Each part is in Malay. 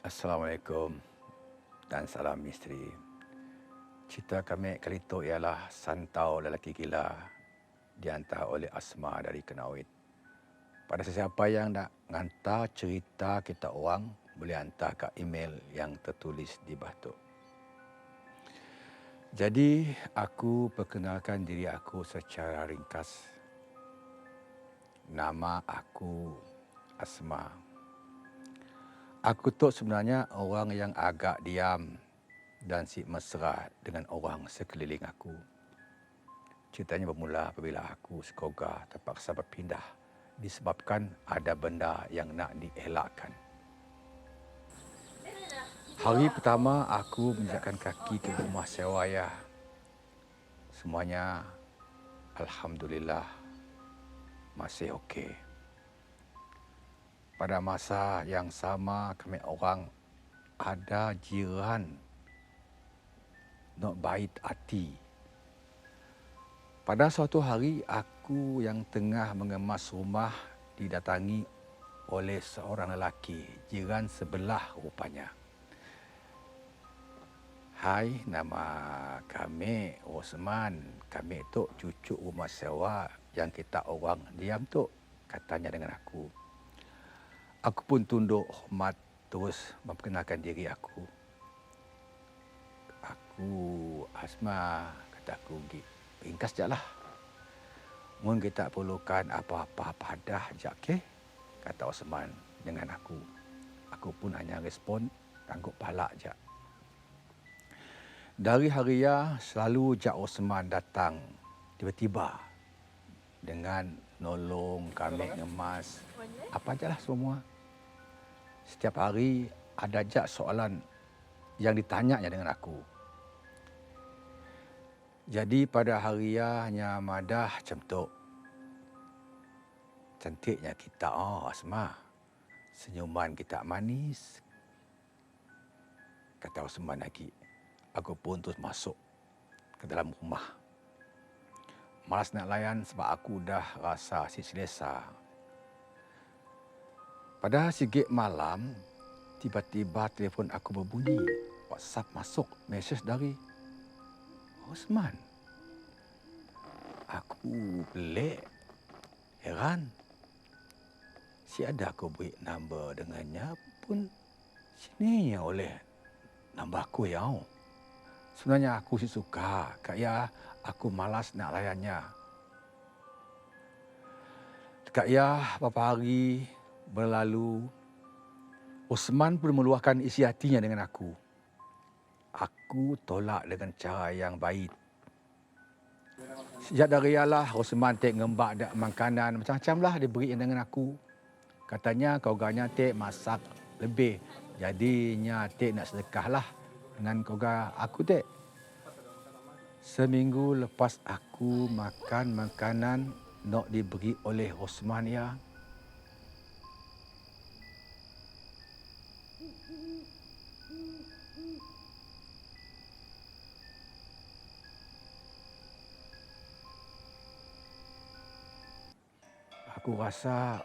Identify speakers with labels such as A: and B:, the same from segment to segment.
A: Assalamualaikum dan salam misteri. Cerita kami kali itu ialah Santau Lelaki Gila dihantar oleh Asma dari Kenawit. Pada sesiapa yang nak hantar cerita kita orang, boleh hantar ke email yang tertulis di bawah. Jadi, aku perkenalkan diri aku secara ringkas. Nama aku Asma. Aku tu sebenarnya orang yang agak diam dan si mesra dengan orang sekeliling aku. Ceritanya bermula apabila aku sekoga terpaksa berpindah disebabkan ada benda yang nak dielakkan. Hari pertama aku menjejakkan kaki ke rumah sewa ayah. Semuanya alhamdulillah masih okey. Pada masa yang sama kami orang ada jiran nak baik hati. Pada suatu hari, aku yang tengah mengemas rumah didatangi oleh seorang lelaki, jiran sebelah rupanya. Hai, nama kami Osman. Kami tu cucu rumah sewa yang kita orang diam tu, katanya dengan aku. Aku pun tunduk hormat terus memperkenalkan diri aku. Aku Asma, kataku ringkas je lah. Mun kita perlukan apa-apa padah je, okey? Kata Osman dengan aku. Aku pun hanya respon tangguk palak je. Dari haria selalu Jak Osman datang tiba-tiba dengan nolong kami ngemas apa je lah semua. Setiap hari ada Jak soalan yang ditanyanya dengan aku. Jadi pada harianya madah macam tu. Cantiknya kita, Asma. Senyuman kita manis. Kata Osman lagi. Aku pun terus masuk ke dalam rumah. Malas nak layan sebab aku dah rasa si selesa. Pada sikit malam, tiba-tiba telefon aku berbunyi. WhatsApp masuk, mesej dari Osman. Aku pelik, heran. Si ada aku beri nombor dengannya pun sini oleh nombor aku ya. Sebenarnya aku sih suka, Kak aku malas nak layannya. Kak beberapa hari berlalu, Osman pun meluahkan isi hatinya dengan aku. Aku tolak dengan cara yang baik. Sejak dari ialah Osman tek ngembak dak makanan macam-macam lah dia beri dengan aku. Katanya kau ganya tek masak lebih. Jadinya tek nak sedekah lah dengan kau aku tek. Seminggu lepas aku makan makanan nak diberi oleh Osman ya. Aku rasa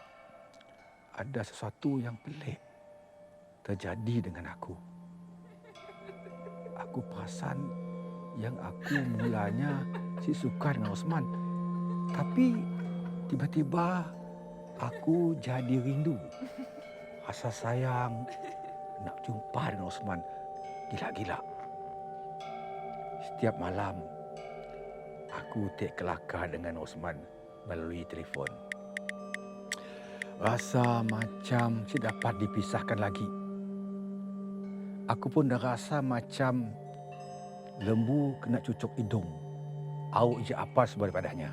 A: ada sesuatu yang pelik terjadi dengan aku. Aku perasan yang aku mulanya si suka dengan Osman. Tapi tiba-tiba aku jadi rindu. Rasa sayang nak jumpa dengan Osman. Gila-gila. Setiap malam aku tek kelakar dengan Osman melalui telefon. Rasa macam tidak dapat dipisahkan lagi. Aku pun dah rasa macam lembu kena cucuk hidung. Au je apa sebab padanya.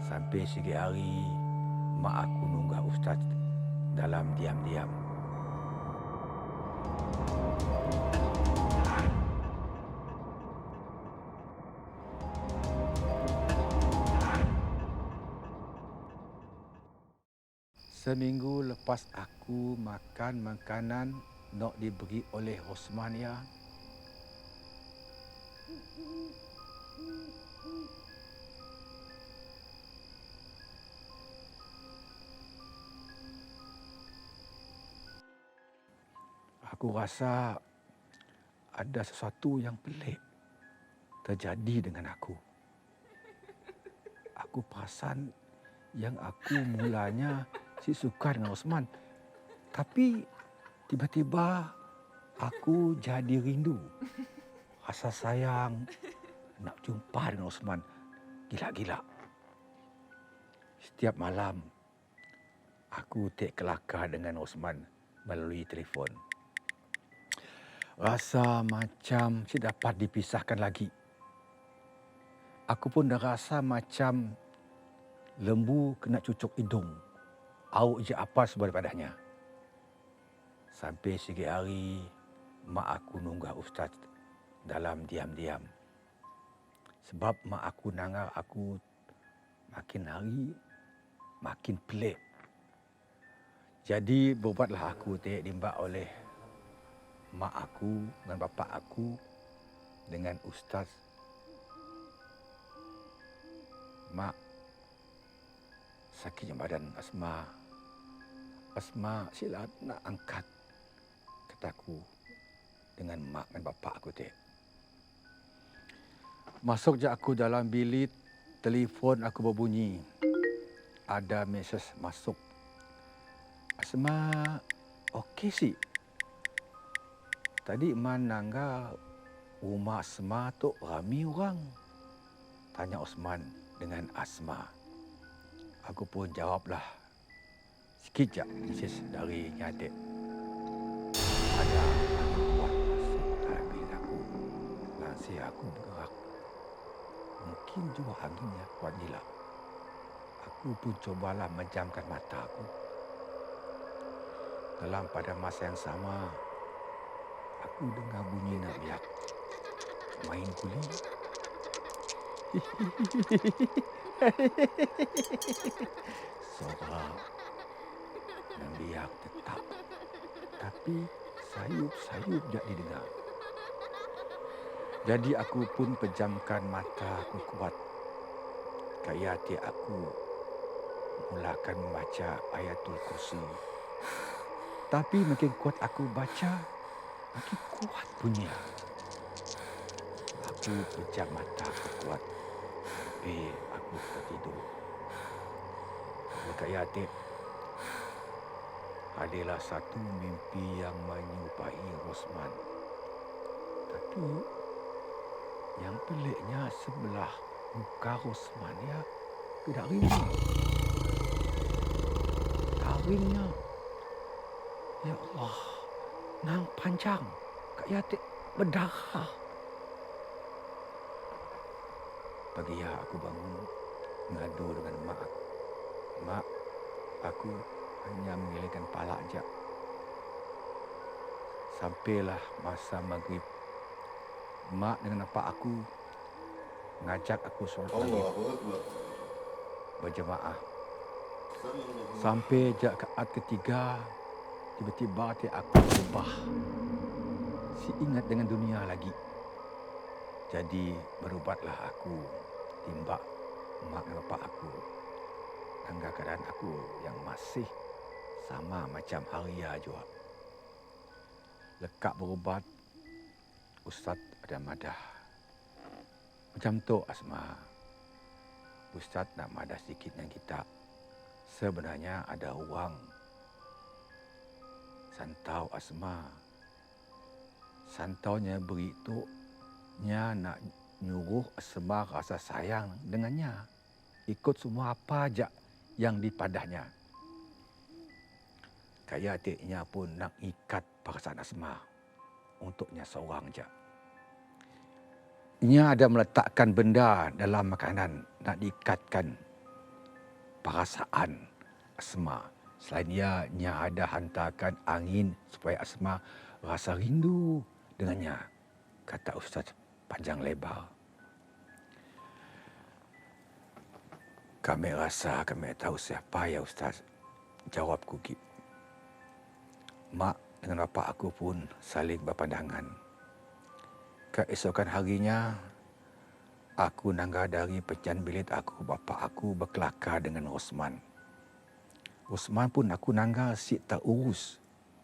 A: Sampai segi hari, mak aku nunggah Ustaz dalam diam-diam. Seminggu lepas aku makan makanan nak diberi oleh Osman ya. aku rasa ada sesuatu yang pelik terjadi dengan aku. Aku perasan yang aku mulanya suka dengan Osman. Tapi tiba-tiba aku jadi rindu. Rasa sayang nak jumpa dengan Osman. Gila-gila. Setiap malam aku kelakar dengan Osman melalui telefon. Rasa macam tidak dapat dipisahkan lagi. Aku pun dah rasa macam lembu kena cucuk hidung. Au je apa sebab padanya. Sampai sikit hari, mak aku nunggah ustaz dalam diam-diam. Sebab mak aku nangar aku makin hari makin pelik. Jadi berbuatlah aku dimbak oleh mak aku dan bapa aku dengan ustaz. Mak, sakitnya badan Asma. Asma sila nak angkat, kataku dengan mak dan bapa aku. Masuk je aku dalam bilik, telefon aku berbunyi. Ada mesej masuk. Asma, okey sih. Tadi Man nangga rumah Asma tu ramai orang. Tanya Osman dengan Asma. Aku pun jawablah. Sikit je mesej dari Nyadik. Ada angin kuat masuk dalam bilik aku. Langsir aku bergerak. Mungkin juga anginnya kuat gila. Aku pun cobalah menjamkan mata aku. Dalam pada masa yang sama, aku dengar bunyi nak biak main guli. Suara membiak tetap, tapi sayup-sayup jak didengar. Jadi aku pun pejamkan mata aku kuat. Kaya hati aku mulakan membaca Ayatul Kursi. Tapi makin kuat aku baca, makin kuat bunyi. Aku pejam mata aku kuat. Sampai aku tertidur. Kaya hati, adalah satu mimpi yang menyerupai Osman. Tapi yang peliknya sebelah muka Osman ya tidak rindu. Taringnya, ya Allah, nang panjang, kayak berdarah. Pagi aku bangun, ngadu dengan mak aku. Mak, aku hanya mengelengkan kepala aja. Sampailah masa maghrib. Mak dengan bapa aku ngajak aku solat maghrib berjemaah. Sampai rakaat ketiga, tiba-tiba hati aku berubah. Si ingat dengan dunia lagi. Jadi berubatlah aku timbak mak dan bapa aku. Tangga keadaan aku yang masih sama macam Haria juga. Lekak berubat, Ustaz ada madah. Macam tu Asma. Ustaz nak madah sedikit dengan kita. Sebenarnya ada orang santau Asma. Santaunya beri tu nya nak nyuruh Asma rasa sayang dengannya. Ikut semua apa aja yang dipadahnya. Kaya adiknya pun nak ikat perasaan Asma untuknya seorang je. Nya ada meletakkan benda dalam makanan nak diikatkan perasaan Asma. Selain nya ada hantarkan angin supaya Asma rasa rindu dengannya. Kata Ustaz panjang lebar. Kami rasa kami tahu siapa ya Ustaz. Jawabku Gip. Mak dengan bapa aku pun saling berpandangan. Keesokan harinya, aku nangga dari pecahan bilik aku, bapa aku berkelakar dengan Osman. Osman pun aku nangga si tak urus.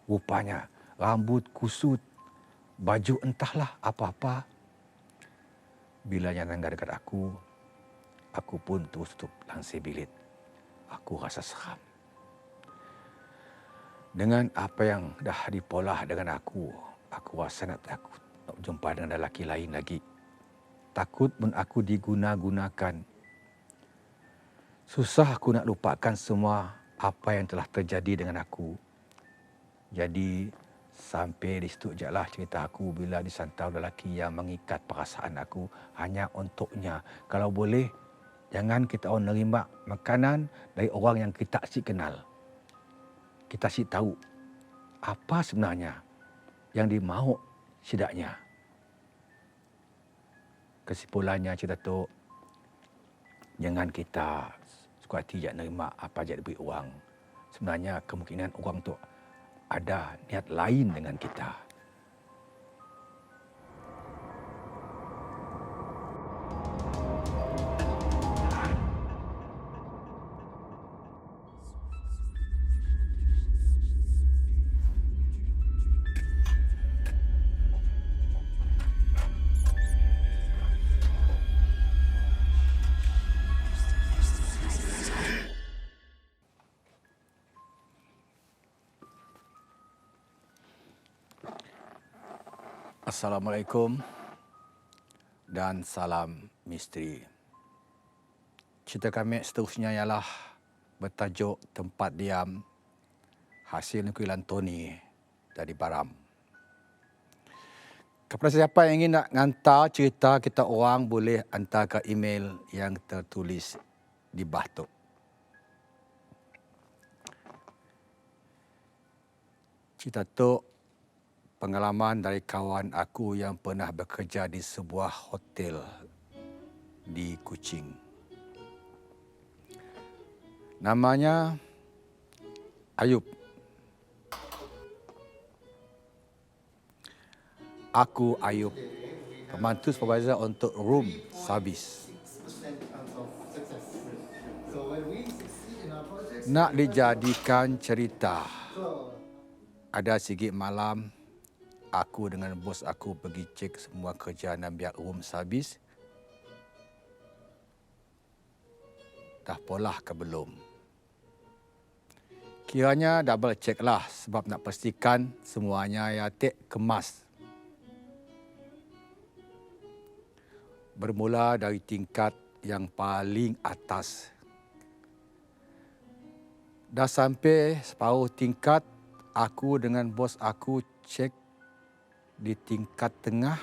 A: Rupanya rambut kusut, baju entahlah apa-apa. Bila yang nangga dekat aku pun terus tutup langsir bilik. Aku rasa seram. Dengan apa yang dah dipolah dengan aku rasa nak takut nak jumpa dengan lelaki lain lagi. Takut pun aku diguna-gunakan. Susah aku nak lupakan semua apa yang telah terjadi dengan aku. Jadi sampai di situ je lah cerita aku bila disantau lelaki yang mengikat perasaan aku hanya untuknya. Kalau boleh, jangan kita orang nerima makanan dari orang yang kita asyik kenal. Kita asyik tahu apa sebenarnya yang dimahu sidaknya. Kesimpulannya cerita tu, jangan kita suka hati je nerima apa je diberi orang. Sebenarnya kemungkinan orang tu ada niat lain dengan kita. Assalamualaikum dan salam misteri. Cerita kami seterusnya ialah bertajuk Tempat Diam, hasil nukilan Tony dari Baram. Kepada siapa yang ingin nak hantar cerita kita orang, boleh hantar ke email yang tertulis di bawah tu. Cerita tu pengalaman dari kawan aku yang pernah bekerja di sebuah hotel di Kuching. Namanya Ayub. Aku Ayub, pembantu supervisor untuk room service. Nak dijadikan cerita, ada sikit malam, aku dengan bos aku pergi cek semua kerjaan biar room service. Dah polah ke belum? Kiranya double check lah sebab nak pastikan semuanya kemas. Bermula dari tingkat yang paling atas. Dah sampai separuh tingkat, aku dengan bos aku cek di tingkat tengah.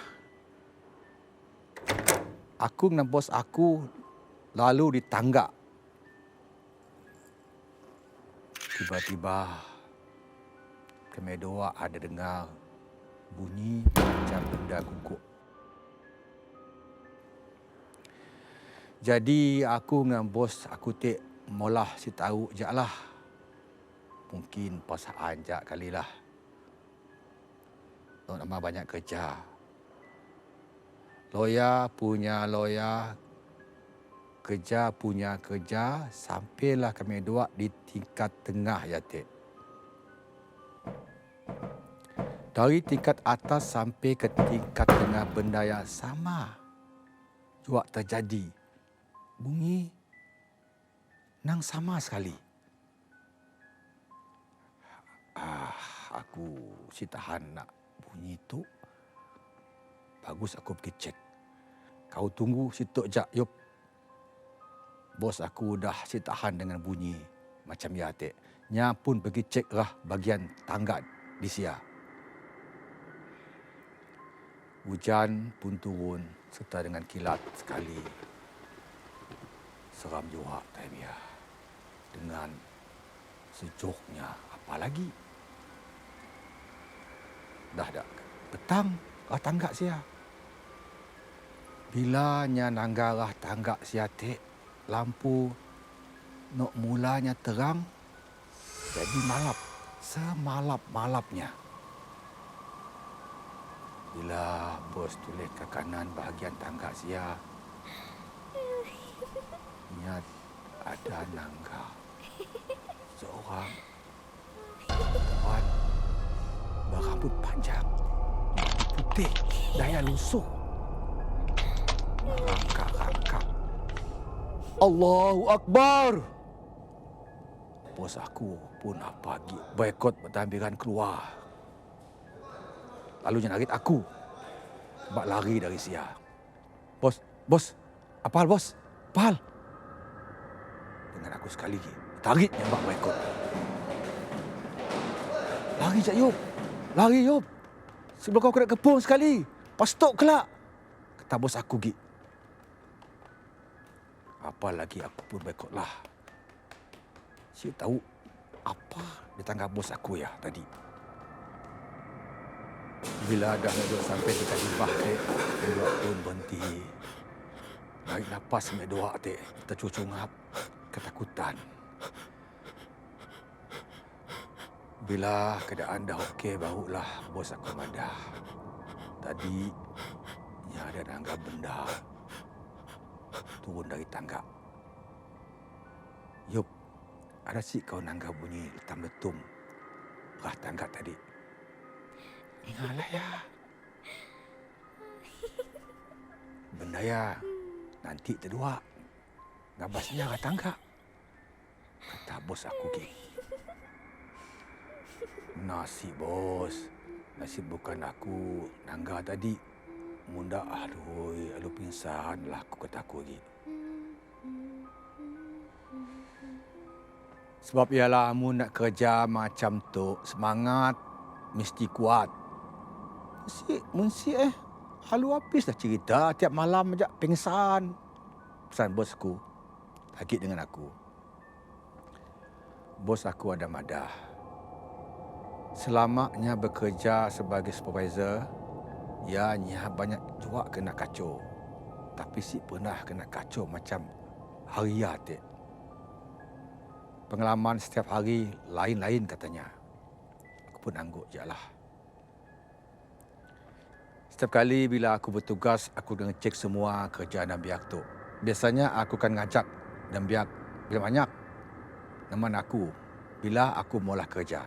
A: Aku dengan bos aku lalu di tangga. Tiba-tiba kami dua ada dengar bunyi macam benda guguk. Jadi aku dengan bos aku molah si tahu je lah. Mungkin perasaan je kali lah. Nama banyak kerja. Lawyer punya lawyer, kerja punya kerja, sampailah kami dua di tingkat tengah ya, Tek. Dari tingkat atas sampai ke tingkat tengah benda yang sama juga terjadi. Bunyi nang sama sekali. Aku si tahan nak bunyi tu. Bagus aku pergi cek. Kau tunggu situ je, Yop. Bos aku dah si tahan dengan bunyi macam ya, Tek. Nya pun pergi cek lah bagian tangga di sia. Hujan pun turun serta dengan kilat sekali. Seram juga time ya. Dengan sejuknya apa lagi. Dah petang tangga sia. Bila nya nanggarah tangga sia, Tek, lampu nok mulanya terang jadi malap. Semalap-malapnya. Bila bos tulis ke kanan bahagian tangga sia, nya ada nangga seorang perempuan rambut panjang, baju putih, daya lusuh, merangkak-rangkak. Allahu Akbar! Bos aku pun pagi boikot bertambiran keluar. Lalu nyarit aku. Sebab lari dari sia. Bos, apa hal bos? Apa hal? Dengan aku sekali lagi, tarik nembak boikot. Lari je Yop. Lari Yop. Sebelum kau kena kepung sekali. Pastok kelak. Kata bos aku Gik. Apa lagi aku pun boikotlah. Saya tahu apa di tangga bos aku ya tadi. Bila dah duduk sampai dekat limbah dua pun berhenti. Narik nafas sampai dua tercucungap ketakutan. Bila keadaan dah okey barulah bos aku madah. Tadi ada nangga benda turun dari tangga. Yup, ada si kau nangga bunyi letam-letum belah tangga tadi. Ingatlah ya. Benda ya nanti terdua. Ngabasnya ke tangga. Kata bos aku Gik. Nasib bos. Nasib bukan aku nangga tadi. Munda aduh, alu pingsan lah aku kata aku Gik. Sebab ialah amu nak kerja macam tu, semangat mesti kuat. Mesti halu habis dah cerita tiap malam ajak pingsan. Pesan bosku, sakit dengan aku. Bos aku ada madah. Selamanya bekerja sebagai supervisor, ianya banyak juga kena kacau. Tapi si pernah kena kacau macam haria tik. Pengalaman setiap hari lain-lain katanya. Aku pun angguk je lah. Setiap kali bila aku bertugas, aku kena cek semua kerja dan biak tu. Biasanya aku akan ngajak dan biak bila banyak teman aku bila aku mula kerja.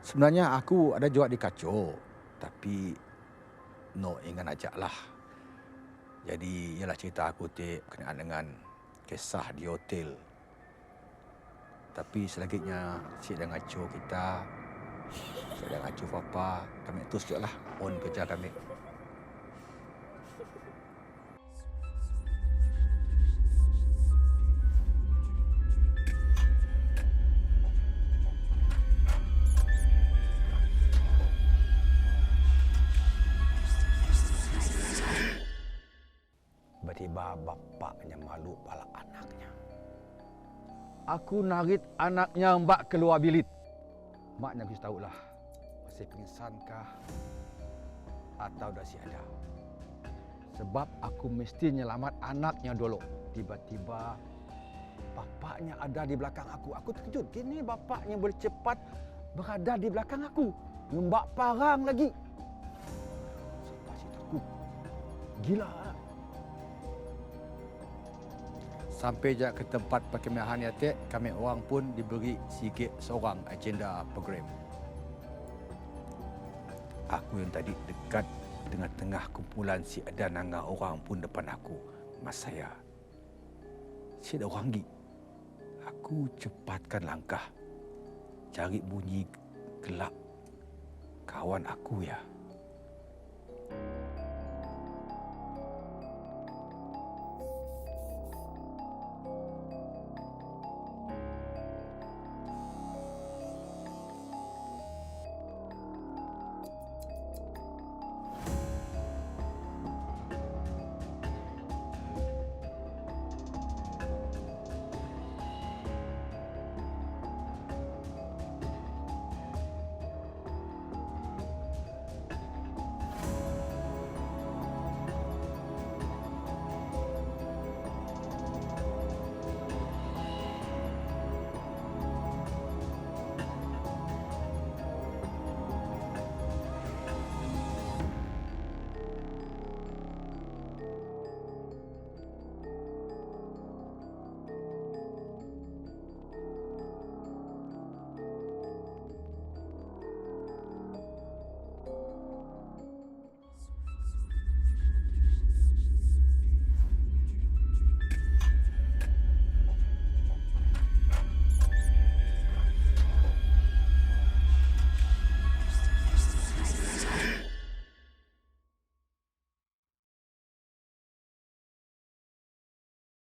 A: Sebenarnya aku ada juga dikacau, tapi no ingat ajak lah. Jadi ialah cerita aku berkenaan dengan kisah di hotel. Tapi selanjutnya si dah ngacau kita, si dah ngacau papa, kami terus juga lah on kerja kami. Tiba-tiba bapaknya malu pala anaknya. Aku narik anaknya mbak keluar bilik. Maknya aku tahulah masih pingsankah atau dah siada. Sebab aku mesti nyelamat anaknya dulu. Tiba-tiba bapaknya ada di belakang aku. Aku terkejut. Kini bapaknya boleh cepat berada di belakang aku. Ngembak parang lagi. Saya masih takut. Gila. Sampai je ke tempat perkemahan yatik, kami orang pun diberi sikit seorang agenda program. Aku yang tadi dekat dengan tengah kumpulan si ada nangga orang pun depan aku. Mas saya. Si ada orang Gik. Aku cepatkan langkah. Cari bunyi gelap kawan aku ya.